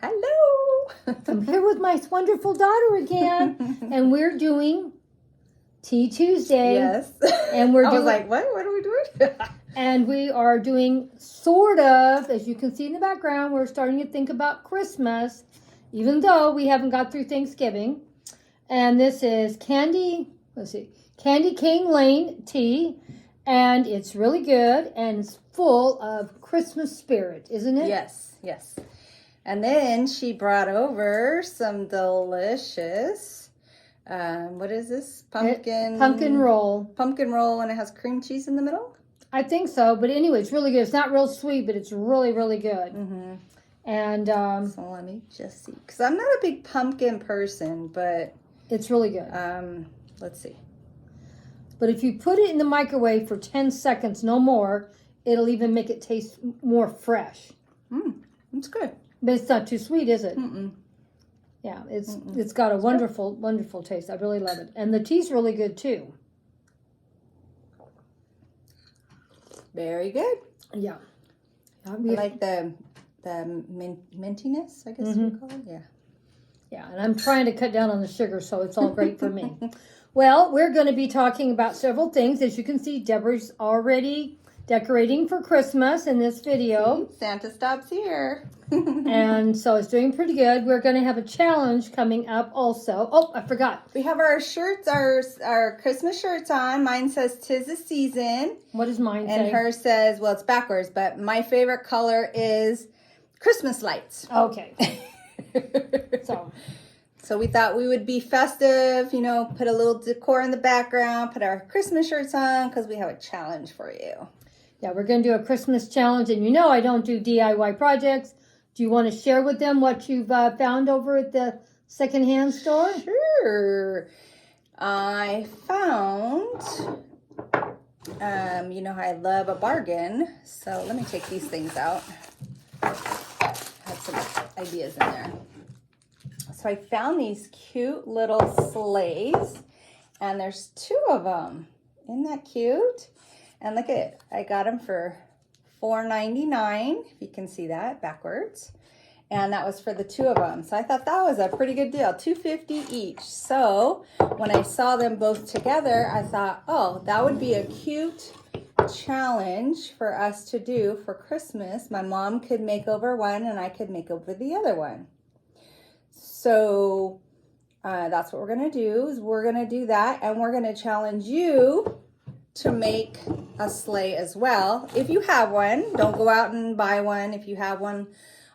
Hello. I'm here with my wonderful daughter again, and we're doing Tea Tuesday. Yes. And we're I doing, was like, what? What are we doing? and we are doing sort of, as you can see in the background, we're starting to think about Christmas, even though we haven't got through Thanksgiving. And this is Candy Cane Lane tea, and it's really good, and it's full of Christmas spirit, isn't it? Yes, yes. And then she brought over some delicious, what is this? Pumpkin roll. Pumpkin roll, and it has cream cheese in the middle? I think so, but anyway, it's really good. It's not real sweet, but it's really, really good. Mm-hmm. And so let me just see, because I'm not a big pumpkin person, but it's really good. Let's see. But if you put it in the microwave for 10 seconds, no more, it'll even make it taste more fresh. It's good. But it's not too sweet, is it? Mm-mm. Yeah, it's got a wonderful, wonderful taste. I really love it. And the tea's really good, too. Very good. Yeah. I like the mintiness, I guess you would call it. Yeah. Yeah, and I'm trying to cut down on the sugar, so it's all great for me. Well, we're going to be talking about several things. As you can see, Deborah's already decorating for Christmas in this video. See? Santa stops here. And so it's doing pretty good. We're going to have a challenge coming up also. Oh, I forgot. We have our shirts, our Christmas shirts on. Mine says 'Tis the Season. What does mine say? And hers says, well, it's backwards, but my favorite color is Christmas lights. Okay. So we thought we would be festive, you know, put a little decor in the background, put our Christmas shirts on, because we have a challenge for you. Yeah, we're going to do a Christmas challenge, and you know I don't do DIY projects. Do you want to share with them what you've found over at the secondhand store? Sure. I found, you know how I love a bargain, so let me take these things out. I have some ideas in there. So I found these cute little sleighs, and there's 2 of them. Isn't that cute? And look at it. I got them for $4.99, if you can see that backwards. And that was for the 2 of them. So I thought that was a pretty good deal, $2.50 each. So when I saw them both together, I thought, oh, that would be a cute challenge for us to do for Christmas. My mom could make over one, and I could make over the other one. So that's what we're going to do, is we're going to do that, and we're going to challenge you to make a sleigh as well. If you have one, don't go out and buy one. If you have one,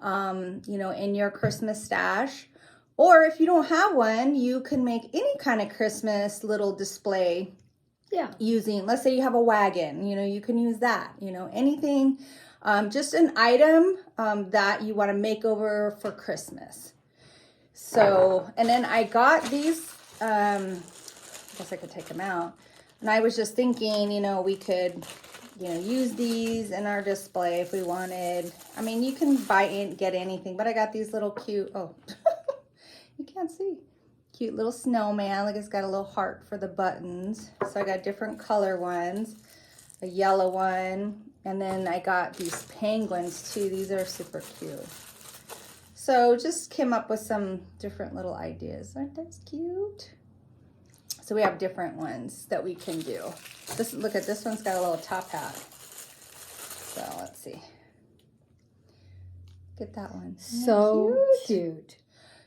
you know, in your Christmas stash, or if you don't have one, you can make any kind of Christmas little display. Yeah. Using, let's say you have a wagon, you know, you can use that, you know, anything, just an item that you want to make over for Christmas. So, and then I got these, I guess I could take them out. And I was just thinking, you know, we could, you know, use these in our display if we wanted. I mean, you can buy and get anything, but I got these little cute, oh, you can't see. Cute little snowman. Like, it's got a little heart for the buttons. So I got different color ones, a yellow one, and then I got these penguins too. These are super cute. So just came up with some different little ideas. Aren't those cute? So we have different ones that we can do. This, look at this one's got a little top hat. So let's see. Get that one. So cute.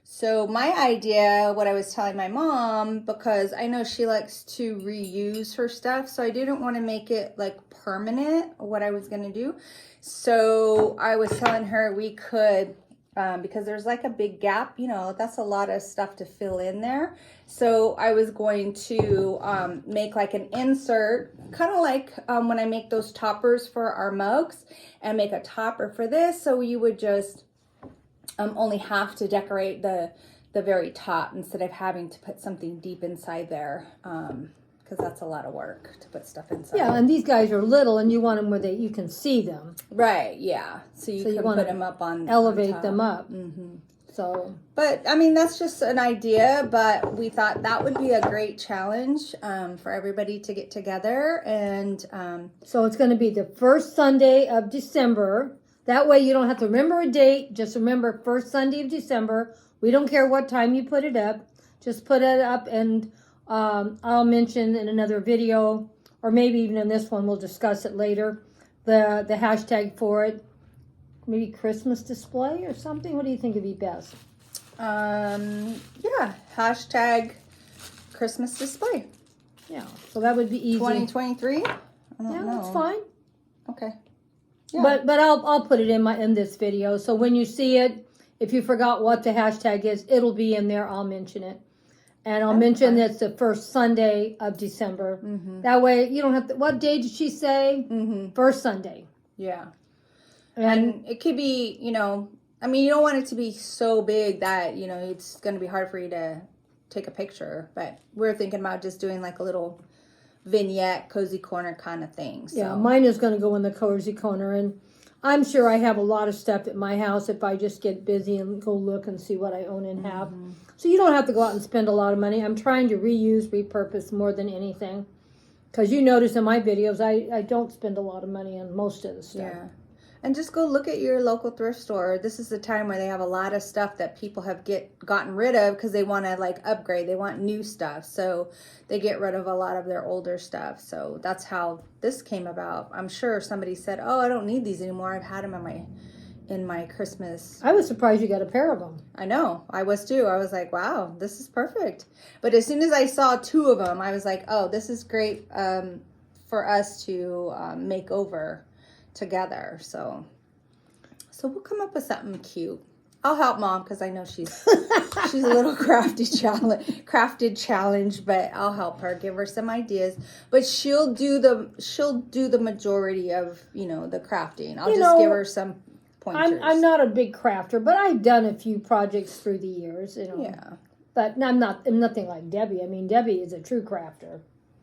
So my idea, what I was telling my mom, because I know she likes to reuse her stuff, so I didn't want to make it like permanent, what I was going to do. So I was telling her we could, because there's like a big gap, you know, that's a lot of stuff to fill in there. So I was going to make like an insert, kind of like when I make those toppers for our mugs, and make a topper for this. So you would just only have to decorate the very top instead of having to put something deep inside there, because that's a lot of work to put stuff inside. Yeah, and these guys are little, and you want them where you can see them. Right, yeah. So you can put them up on elevate on them up. Mm-hmm. So, but I mean, that's just an idea, but we thought that would be a great challenge for everybody to get together. And so it's going to be the first Sunday of December. That way you don't have to remember a date. Just remember first Sunday of December. We don't care what time you put it up. Just put it up, and I'll mention in another video, or maybe even in this one, we'll discuss it later, the hashtag for it. Maybe Christmas display or something. What do you think would be best? Yeah, hashtag Christmas display. Yeah, so that would be easy. 2023? I don't know. That's fine. Okay. Yeah. But I'll put it in this video. So when you see it, if you forgot what the hashtag is, it'll be in there. I'll mention it. And I'll mention that's the first Sunday of December. Mm-hmm. That way you don't have to, what day did she say? Mm-hmm. First Sunday. Yeah. And it could be, you know, I mean, you don't want it to be so big that, you know, it's going to be hard for you to take a picture. But we're thinking about just doing like a little vignette, cozy corner kind of thing. So. Yeah, mine is going to go in the cozy corner. And I'm sure I have a lot of stuff at my house if I just get busy and go look and see what I own and have. Mm-hmm. So you don't have to go out and spend a lot of money. I'm trying to reuse, repurpose more than anything. Because you notice in my videos, I don't spend a lot of money on most of the stuff. Yeah. And just go look at your local thrift store. This is the time where they have a lot of stuff that people have gotten rid of because they want to like upgrade. They want new stuff. So they get rid of a lot of their older stuff. So that's how this came about. I'm sure somebody said, oh, I don't need these anymore. I've had them in my Christmas. I was surprised you got a pair of them. I know. I was too. I was like, wow, this is perfect. But as soon as I saw two of them, I was like, oh, this is great for us to make over together. So we'll come up with something cute. I'll help Mom because I know she's a little crafted challenge, but I'll help her, give her some ideas. But she'll do the majority of, you know, the crafting. I'll just give her some pointers. I'm not a big crafter, but I've done a few projects through the years, you know. Yeah. But I'm nothing like Debbie. I mean, Debbie is a true crafter.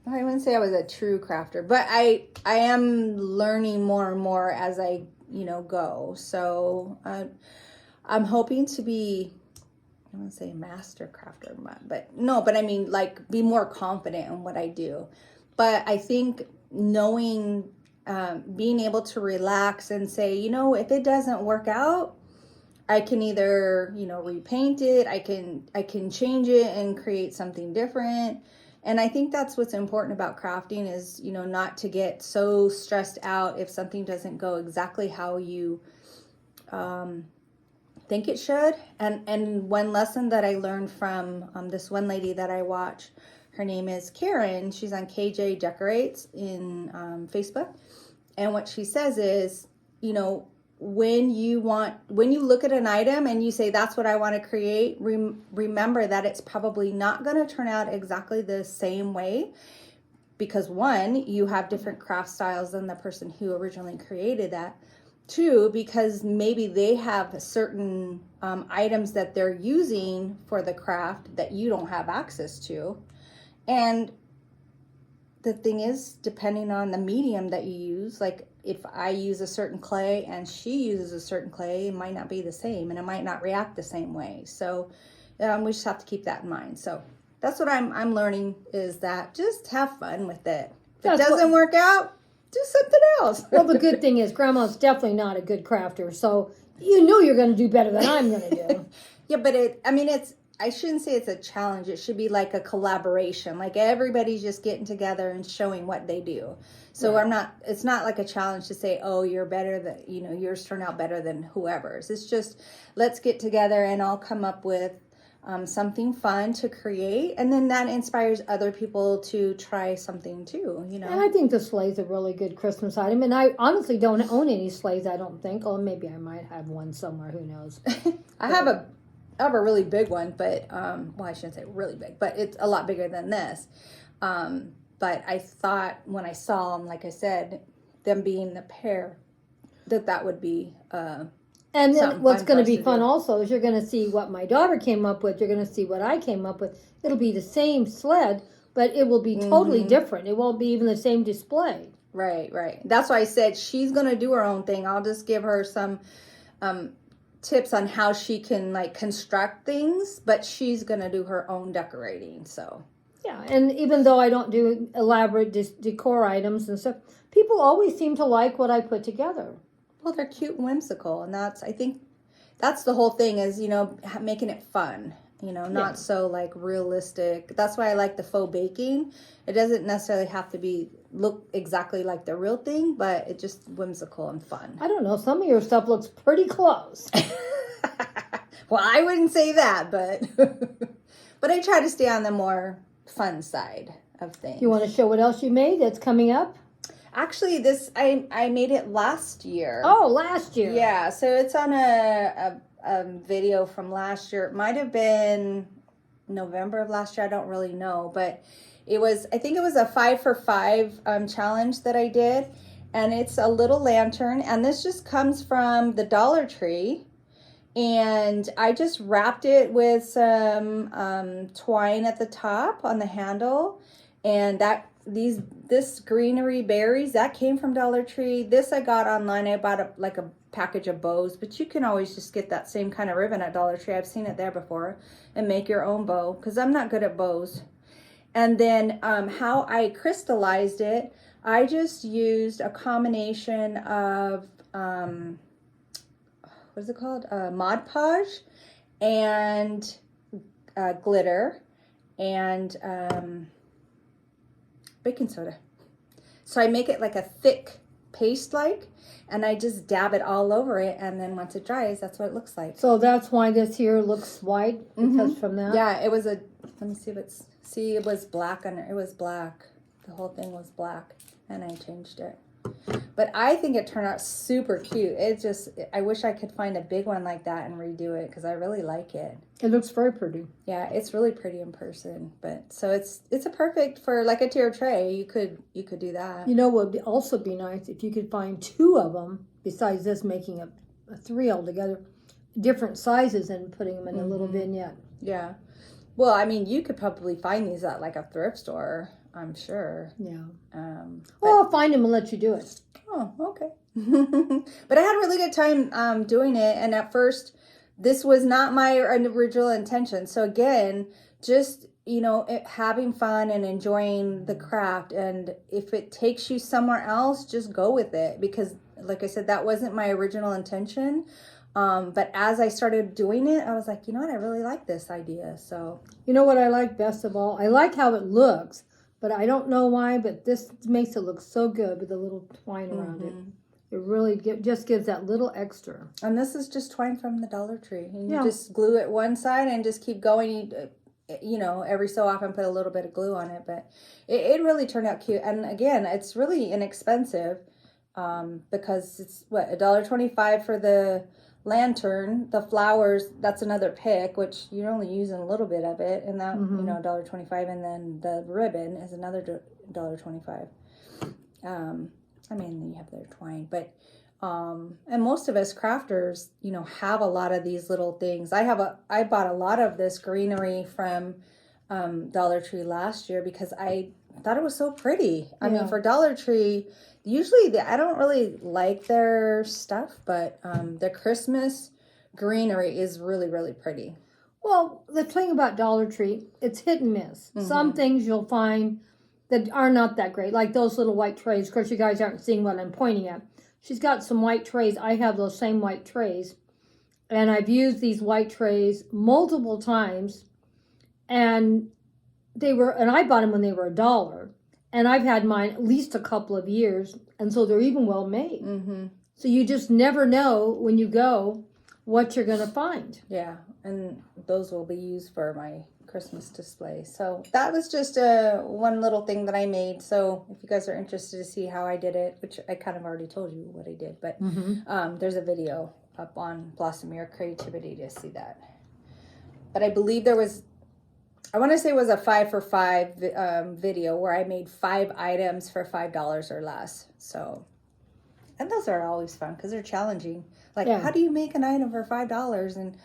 I wouldn't say I was a true crafter, but I am learning more and more as I, you know, go. So I'm hoping to be, I don't want to say master crafter, but I mean like be more confident in what I do. But I think knowing, being able to relax and say, you know, if it doesn't work out, I can either, you know, repaint it, I can change it and create something different. And I think that's what's important about crafting is, you know, not to get so stressed out if something doesn't go exactly how you think it should. And one lesson that I learned from this one lady that I watch, her name is Karen. She's on KJ Decorates in Facebook. And what she says is, you know, when you look at an item and you say, that's what I want to create, remember that it's probably not going to turn out exactly the same way because one, you have different craft styles than the person who originally created that. Two, because maybe they have certain items that they're using for the craft that you don't have access to. And the thing is, depending on the medium that you use, like if I use a certain clay and she uses a certain clay, it might not be the same and it might not react the same way. So we just have to keep that in mind. So that's what I'm learning is that just have fun with it. If it doesn't work out, do something else. Well, the good thing is Grandma's definitely not a good crafter. So you know you're going to do better than I'm going to do. Yeah, but I shouldn't say it's a challenge. It should be like a collaboration. Like everybody's just getting together and showing what they do. So right. It's not like a challenge to say, oh, you're better than, you know, yours turned out better than whoever's. It's just, let's get together and I'll come up with something fun to create. And then that inspires other people to try something too, you know. And I think the sleigh's a really good Christmas item. And I honestly don't own any sleighs, I don't think. Or maybe I might have one somewhere, who knows. I have a really big one, but well, I shouldn't say really big, but it's a lot bigger than this. But I thought when I saw them, like I said, them being the pair, that would be and then what's going to be fun also is you're going to see what my daughter came up with. You're going to see what I came up with. It'll be the same sled, but it will be totally different. It won't be even the same display. Right. That's why I said she's going to do her own thing. I'll just give her some tips on how she can like construct things, but she's going to do her own decorating. So yeah, and even though I don't do elaborate decor items and stuff, people always seem to like what I put together. Well, they're cute and whimsical, and I think that's the whole thing is, making it fun, not so like realistic. That's why I like the faux baking. It doesn't necessarily have to look exactly like the real thing, but it's just whimsical and fun. I don't know. Some of your stuff looks pretty close. Well, I wouldn't say that, but but I try to stay on the more fun side of things. You want to show what else you made that's coming up? Actually, this I made it last year. Oh, last year. Yeah, so it's on a video from last year. It might have been November of last year. I don't really know, but I think it was a 5 for 5 challenge that I did, and it's a little lantern, and this just comes from the Dollar Tree. And I just wrapped it with some twine at the top on the handle, and this greenery berries that came from Dollar Tree. This I got online. I bought a package of bows, but you can always just get that same kind of ribbon at Dollar Tree. I've seen it there before, and make your own bow because I'm not good at bows. And then how I crystallized it, I just used a combination of what is it called? Mod Podge and glitter and baking soda. So I make it like a thick paste and I just dab it all over it, and then once it dries, that's what it looks like. So that's why this here looks white, because from that? Yeah, it was let me see it was black on it. It was black. The whole thing was black, and I changed it. But I think it turned out super cute. I wish I could find a big one like that and redo it because I really like it. It looks very pretty. Yeah, it's really pretty in person. But so it's a perfect for like a tier tray. You could do that. What would also be nice if you could find 2 of them besides this, making a 3 altogether, different sizes and putting them in a little vignette. Yeah. Well, I mean, you could probably find these at like a thrift store, I'm sure. Yeah. Well, I'll find them and let you do it. Oh, okay. But I had a really good time doing it. And at first, this was not my original intention. So again, just, having fun and enjoying the craft. And if it takes you somewhere else, just go with it. Because like I said, that wasn't my original intention. But as I started doing it, I was like, you know what? I really like this idea. So, you know what I like best of all? I like how it looks. But I don't know why, but this makes it look so good with the little twine around it. It really just gives that little extra. And this is just twine from the Dollar Tree. And you just glue it one side and just keep going. Every so often put a little bit of glue on it. But it really turned out cute. And again, it's really inexpensive because it's, $1.25 for the lantern. The flowers, that's another pick, which you're only using a little bit of it, and that $1.25, and then the ribbon is another $1.25. I mean, you have their twine, but and most of us crafters, have a lot of these little things. I bought a lot of this greenery from Dollar Tree last year because I thought it was so pretty. I mean, for Dollar Tree, usually I don't really like their stuff, but their Christmas greenery is really, really pretty. Well, the thing about Dollar Tree, it's hit and miss. Some things you'll find that are not that great, like those little white trays. Of course, you guys aren't seeing what I'm pointing at. She's got some white trays. I have those same white trays, and I've used these white trays multiple times, and I bought them when they were $1. And I've had mine at least a couple of years, and so they're even well made. So you just never know when you go what you're going to find. Yeah, and those will be used for my Christmas display. So that was just one little thing that I made. So if you guys are interested to see how I did it, which I kind of already told you what I did, but there's a video up on Blossom Your Creativity to see that. But I believe I want to say it was a 5 for 5 video where I made 5 items for $5 or less. So, and those are always fun because they're challenging. Like, how do you make an item for $5 and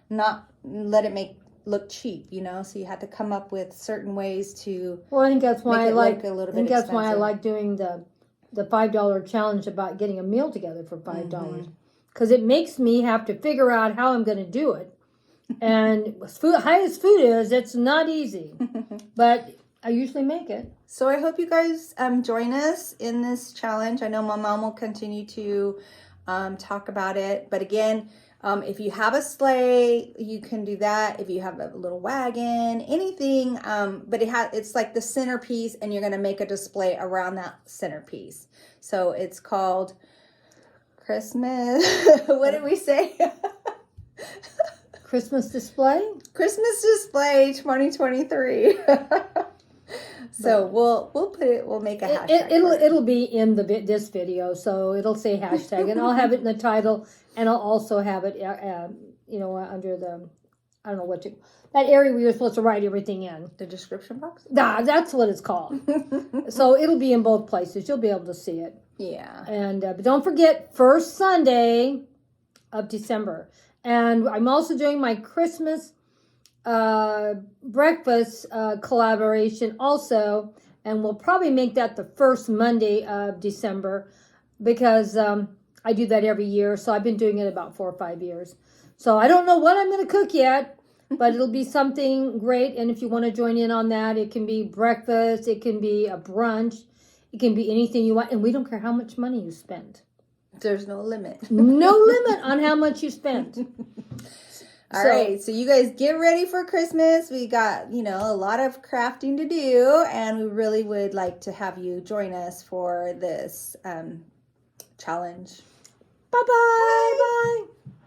not let it look cheap? So you had to come up with certain ways to. Well, I think that's why I think that's why I like doing the $5 challenge about getting a meal together for $5 because it makes me have to figure out how I'm going to do it. And high as food is, it's not easy, but I usually make it. So I hope you guys join us in this challenge. I know my mom will continue to talk about it. But again, if you have a sleigh, you can do that. If you have a little wagon, anything, but it's like the centerpiece, and you're going to make a display around that centerpiece. So it's called Christmas. What did we say? Christmas display? Christmas display 2023. So we'll make a hashtag. It'll be in this video, so it'll say hashtag, and I'll have it in the title, and I'll also have it, under the, I don't know what that area where you're supposed to write everything in. The description box? That's what it's called. So it'll be in both places. You'll be able to see it. Yeah. And but don't forget, first Sunday of December. And I'm also doing my Christmas breakfast collaboration also, and we'll probably make that the first Monday of December, because I do that every year. So I've been doing it about 4 or 5 years. So I don't know what I'm going to cook yet, but it'll be something great. And if you want to join in on that, it can be breakfast, it can be a brunch, it can be anything you want, and we don't care how much money you spend. There's no limit. No limit on how much you spend. All right, so you guys get ready for Christmas. We got, a lot of crafting to do, and we really would like to have you join us for this challenge. Bye-bye. Bye-bye.